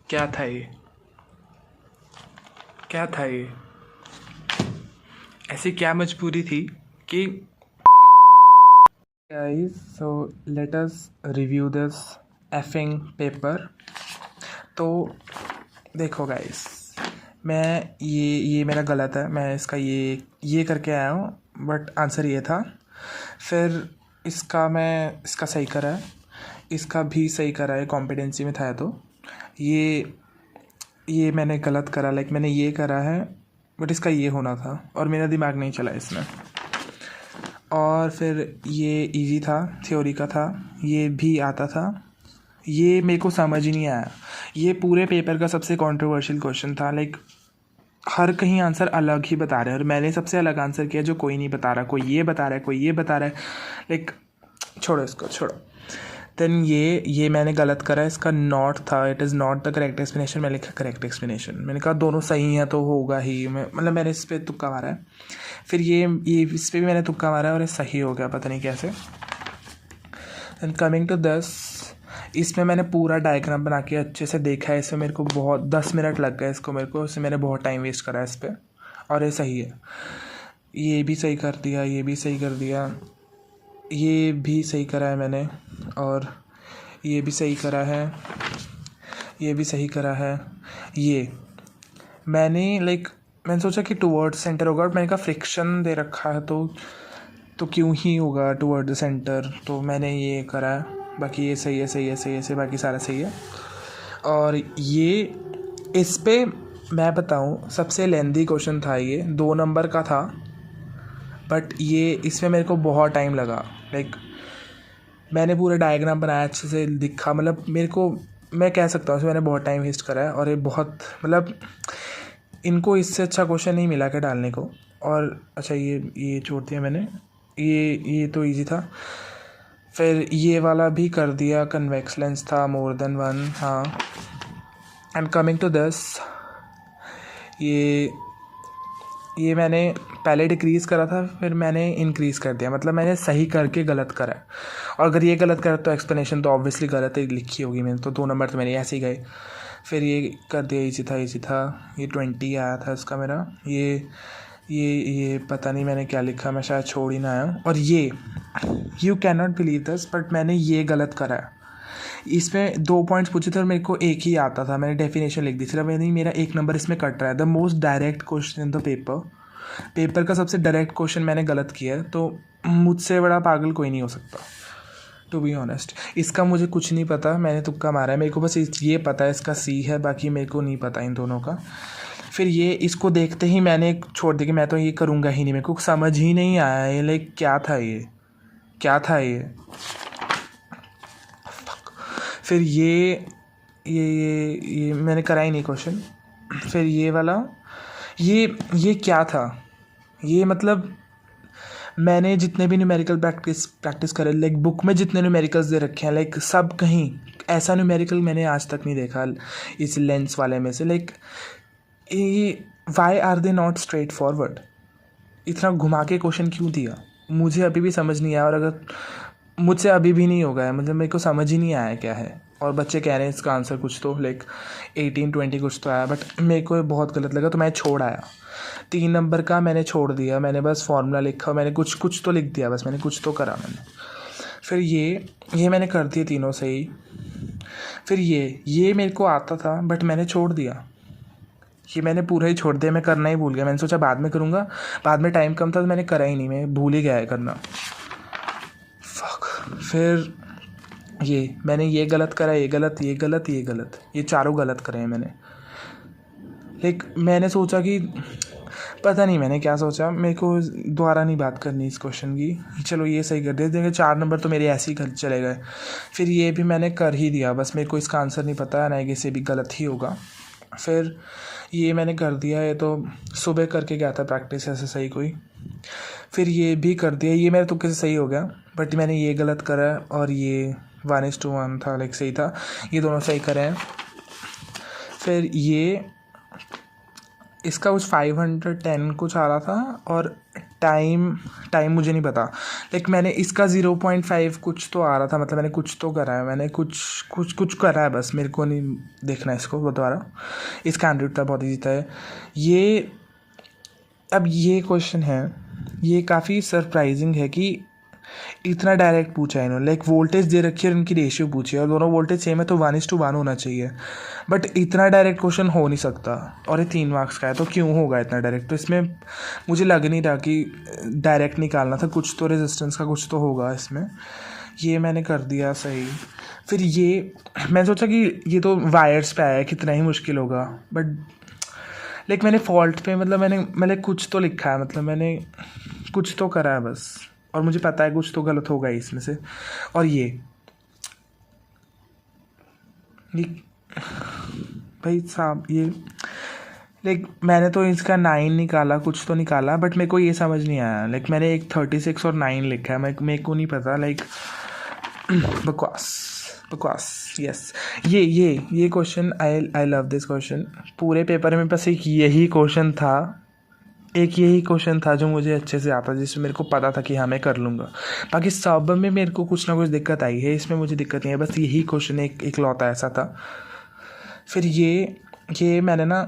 क्या था ये? क्या था ये? ऐसी क्या मजबूरी थी कि guys, so let us review this effing paper. तो देखो गाइस, मैं ये मेरा गलत है, मैं इसका ये करके आया हूँ, बट आंसर ये था। फिर इसका सही करा है, इसका भी सही करा है, कॉम्पिटेंसी में था। तो ये मैंने गलत करा, लाइक मैंने ये करा है बट इसका ये होना था और मेरा दिमाग नहीं चला इसमें। और फिर ये इजी था, थ्योरी का था, ये भी आता था। ये मेरे को समझ ही नहीं आया। ये पूरे पेपर का सबसे कंट्रोवर्शियल क्वेश्चन था, लाइक हर कहीं आंसर अलग ही बता रहे हैं और मैंने सबसे अलग आंसर किया जो कोई नहीं बता रहा। कोई ये बता रहा है, कोई ये बता रहा है, लाइक छोड़ो इसको, छोड़ो। देन ये मैंने गलत करा, इसका नॉट था, it is not the correct explanation. मैं लिखा करेक्ट एक्सप्लेनेशन, मैंने कहा दोनों सही हैं तो होगा ही, मतलब मैंने इस पर तुक्का मारा है। फिर ये इस पर भी मैंने तुक्का मारा है और ये सही हो गया, पता नहीं कैसे। एंड कमिंग टू दिस, इसमें मैंने पूरा डायग्राम बना के अच्छे से देखा है। इसमें मेरे को बहुत 10 मिनट लग गए इसको, मेरे को इससे मैंने बहुत टाइम वेस्ट करा है इस पर, और ये सही है। ये भी सही कर दिया, ये भी सही कर दिया, ये भी सही करा है मैंने, और ये भी सही करा है, ये भी सही करा है। ये मैंने सोचा कि टुवर्ड सेंटर होगा, और मैंने कहा फ्रिक्शन दे रखा है तो क्यों ही होगा टुवर्ड द सेंटर, तो मैंने ये करा है। बाकी ये सही है, सही है, सही है, सही, बाकी सारा सही है। और ये इस पे मैं बताऊँ, सबसे लेंदी क्वेश्चन था ये, 2 नंबर का था, बट ये इसमें मेरे को बहुत टाइम लगा। लाइक मैंने पूरा डायग्राम बनाया, अच्छे से दिखा, मतलब मेरे को, मैं कह सकता हूँ इसमें मैंने बहुत टाइम वेस्ट करा है। और ये बहुत, मतलब इनको इससे अच्छा क्वेश्चन नहीं मिला के डालने को। और अच्छा, ये छोड़ दिया मैंने, ये तो इजी था। फिर ये वाला भी कर दिया, कन्वेक्स लेंस था, मोर देन वन, हाँ। एंड कमिंग टू दिस, ये मैंने पहले डिक्रीज़ करा था, फिर मैंने इंक्रीज़ कर दिया, मतलब मैंने सही करके गलत करा है। और अगर ये गलत करा तो एक्सप्लेनेशन तो ऑब्वियसली गलत ही लिखी होगी मैंने, तो 2 नंबर तो मेरे ऐसे ही गए। फिर ये कर दिया, इजी था, इजी था। ये 20 आया था इसका मेरा। ये पता नहीं मैंने क्या लिखा, मैं शायद छोड़ ही ना आया हूँ। और ये you can not believe this, but मैंने ये गलत करा है। इसमें 2 पॉइंट्स पूछे थे और मेरे को एक ही आता था, मैंने डेफिनेशन लिख दी, सिर्फ नहीं, मेरा 1 नंबर इसमें कट रहा है। The most direct question in the paper का सबसे डायरेक्ट क्वेश्चन मैंने गलत किया है, तो मुझसे बड़ा पागल कोई नहीं हो सकता, टू बी ऑनेस्ट। इसका मुझे कुछ नहीं पता, मैंने तुक्का मारा है, मेरे को बस ये पता है इसका सी है, बाकी मेरे को नहीं पता इन दोनों का। फिर इसको देखते ही मैंने छोड़ दिया कि मैं तो ये करूँगा ही नहीं, मेरे को समझ ही नहीं आया ये, लाइक क्या था ये, क्या था ये। फिर ये मैंने करा ही नहीं क्वेश्चन। फिर ये वाला, ये क्या था ये, मतलब मैंने जितने भी न्यूमेरिकल प्रैक्टिस करे, लाइक बुक में जितने न्यूमेरिकल्स दे रखे हैं, लाइक सब कहीं ऐसा न्यूमेरिकल मैंने आज तक नहीं देखा इस लेंस वाले में से। लाइक ये why are they not straightforward, इतना घुमा के क्वेश्चन क्यों दिया, मुझे अभी भी समझ नहीं आया। और अगर मुझसे अभी भी नहीं होगा, मतलब मेरे को समझ ही नहीं आया क्या है। और बच्चे कह रहे हैं इसका आंसर कुछ तो लाइक 18-20 कुछ तो आया, बट मेरे को बहुत गलत लगा, तो मैं छोड़ आया। 3 नंबर का मैंने छोड़ दिया, मैंने बस फॉर्मूला लिखा, मैंने कुछ तो लिख दिया, बस मैंने कुछ तो करा मैंने। फिर ये मैंने कर दिए तीनों सही। फिर ये मेरे को आता था बट मैंने छोड़ दिया, ये मैंने पूरा ही छोड़ दिया, मैं करना ही भूल गया। मैंने सोचा बाद में करूँगा, बाद में टाइम कम था तो मैंने करा ही नहीं, मैं भूल ही गया है करना। फिर मैंने ये गलत करा, ये गलत, ये गलत, ये गलत, ये चारों गलत करे हैं मैंने। लाइक मैंने सोचा कि पता नहीं मैंने क्या सोचा, मेरे को दोबारा नहीं बात करनी इस क्वेश्चन की, चलो ये सही कर दिया, देखिए 4 नंबर तो मेरे ऐसे ही चले गए। फिर ये भी मैंने कर ही दिया, बस मेरे को इसका आंसर नहीं पता, नहीं से भी गलत ही होगा। फिर ये मैंने कर दिया, ये तो सुबह करके गया था प्रैक्टिस ऐसे सही कोई। फिर ये भी कर दिया, ये मेरे तुक्के से सही हो गया, बट मैंने ये गलत करा और ये 1:1 था, लाइक सही था, ये दोनों सही करे हैं। फिर इसका कुछ 510 कुछ आ रहा था, और टाइम टाइम मुझे नहीं पता। लाइक मैंने इसका 0.5 कुछ तो आ रहा था, मतलब मैंने कुछ तो करा है, मैंने कुछ कुछ कुछ करा है, बस मेरे को नहीं देखना इसको दोबारा। इसका एंड्रॉइड था, बहुत ईजी था ये। अब ये क्वेश्चन है, ये काफ़ी सरप्राइजिंग है कि इतना डायरेक्ट पूछा है इन्होंने। लाइक वोल्टेज दे रखी है और उनकी रेशियो पूछी है, और दोनों वोल्टेज सेम है तो 1:1 होना चाहिए, बट इतना डायरेक्ट क्वेश्चन हो नहीं सकता। और ये 3 मार्क्स का है, तो क्यों होगा इतना डायरेक्ट? तो इसमें मुझे लग नहीं रहा कि डायरेक्ट निकालना था, कुछ तो रेजिस्टेंस का कुछ तो होगा इसमें। ये मैंने कर दिया सही। फिर ये मैंने सोचा कि ये तो वायर्स पे आया है, कितना ही मुश्किल होगा, बट लाइक मैंने फॉल्ट पे, मतलब मैंने कुछ तो लिखा है, मतलब मैंने कुछ तो करा है बस, और मुझे पता है कुछ तो गलत होगा इसमें से। और ये भाई साहब, ये लाइक मैंने तो इसका 9 निकाला, कुछ तो निकाला, बट मेरे को ये समझ नहीं आया। लाइक मैंने एक 36 और 9 लिखा है, मेरे को नहीं पता। लाइक बकवास बकवास। यस, ये question, I love this question. पूरे पेपर में बस एक यही क्वेश्चन था जो मुझे अच्छे से आता, जिसमें मेरे को पता था कि हाँ मैं कर लूँगा। बाकी सब में मेरे को कुछ ना कुछ दिक्कत आई है, इसमें मुझे दिक्कत नहीं है, बस यही क्वेश्चन एक लौता ऐसा था। फिर ये मैंने ना,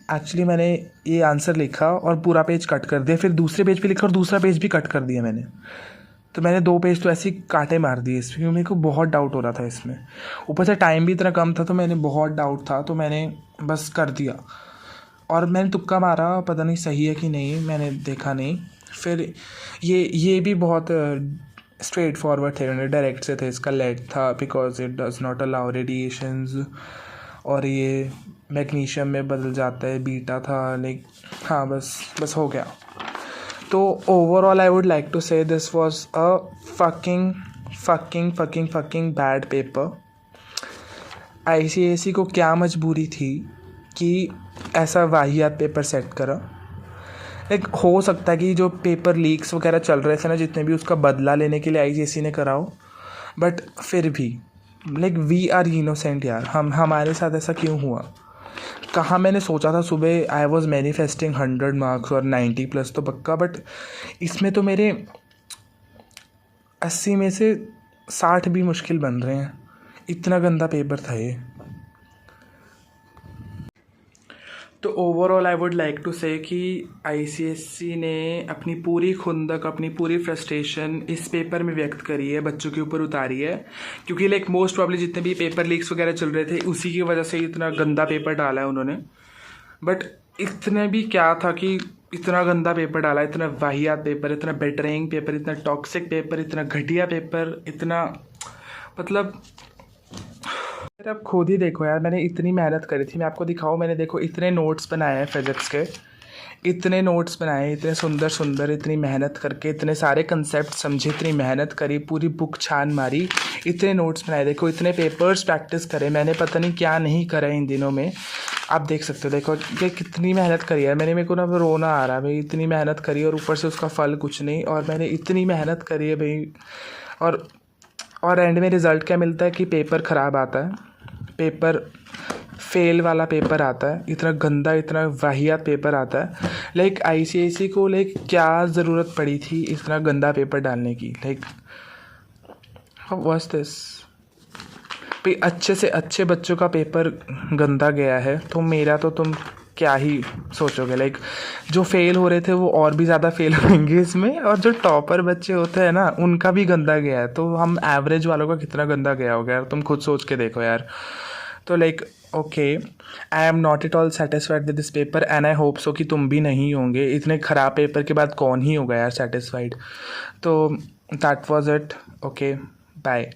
एक्चुअली मैंने ये आंसर लिखा और पूरा पेज कट कर दिया, फिर दूसरे पेज पे लिखा और दूसरा पेज भी कट कर दिया मैंने। तो मैंने 2 पेज तो ऐसे ही काटे मार दिए इसमें, क्योंकि मेरे को बहुत डाउट हो रहा था इसमें। ऊपर से टाइम भी इतना कम था, तो मैंने बहुत डाउट था, तो मैंने बस कर दिया। और मैंने तुक्का मारा, पता नहीं सही है कि नहीं, मैंने देखा नहीं। फिर ये भी बहुत स्ट्रेट फॉरवर्ड थे, डायरेक्ट से थे। इसका लेड था, because it does not allow radiations, और ये मैग्नीशियम में बदल जाता है, बीटा था। लाइक हाँ, बस हो गया। तो overall I would like to say this was a fucking bad paper. ICSE को क्या मजबूरी थी कि ऐसा वाहियात पेपर सेट करा। लाइक हो सकता है कि जो पेपर लीक्स वगैरह चल रहे थे ना जितने भी, उसका बदला लेने के लिए ICSE ने करा हो, बट फिर भी लाइक वी आर इनोसेंट यार। हमारे साथ ऐसा क्यों हुआ? कहाँ मैंने सोचा था सुबह, आई वॉज मैनिफेस्टिंग 100 मार्क्स और 90+ तो पक्का, बट इसमें तो मेरे 80 में से 60 भी मुश्किल बन रहे हैं। इतना गंदा पेपर था ये। तो overall I would like to say कि ICSE ने अपनी पूरी खुंदक, अपनी पूरी फ्रस्ट्रेशन इस पेपर में व्यक्त करी है, बच्चों के ऊपर उतारी है। क्योंकि लाइक मोस्ट प्रॉब्ली जितने भी पेपर लीक्स वगैरह चल रहे थे, उसी की वजह से इतना गंदा पेपर डाला है उन्होंने। बट इतने भी क्या था कि इतना गंदा पेपर डाला, इतना वाहियात पेपर, इतना बेटरिंग पेपर, इतना टॉक्सिक पेपर, इतना घटिया पेपर, इतना मतलब यार आप खुद ही देखो यार, मैंने इतनी मेहनत करी थी। मैं आपको दिखाऊँ, मैंने देखो इतने नोट्स बनाए हैं फिज़िक्स के, इतने नोट्स बनाए, इतने सुंदर, इतनी मेहनत करके, इतने सारे कंसेप्ट समझे, इतनी मेहनत करी, पूरी बुक छान मारी, इतने नोट्स बनाए, देखो इतने पेपर्स प्रैक्टिस करे मैंने, पता नहीं क्या नहीं करा इन दिनों में। आप देख सकते हो, देखो ये कितनी मेहनत करी है मैंने। मेरे को ना रोना आ रहा है भाई, इतनी मेहनत करी और ऊपर से उसका फल कुछ नहीं। और मैंने इतनी मेहनत करी है भाई, और एंड में रिज़ल्ट क्या मिलता है कि पेपर ख़राब आता है, पेपर फेल वाला पेपर आता है, इतना गंदा, इतना वाहियात पेपर आता है। लाइक ICSE को लाइक क्या ज़रूरत पड़ी थी इतना गंदा पेपर डालने की? लाइक हाउ वाज दिस भाई? अच्छे से अच्छे बच्चों का पेपर गंदा गया है, तो मेरा तो तुम क्या ही सोचोगे। लाइक जो फेल हो रहे थे वो और भी ज़्यादा फेल होंगे इसमें, और जो टॉपर बच्चे होते हैं ना उनका भी गंदा गया है, तो हम एवरेज वालों का कितना गंदा गया होगा यार, तुम खुद सोच के देखो यार। तो like okay, I am not at all satisfied with this paper, and I hope so कि तुम भी नहीं होंगे। इतने ख़राब पेपर के बाद कौन ही होगा यार सेटिस्फाइड। तो that was it. Okay, bye.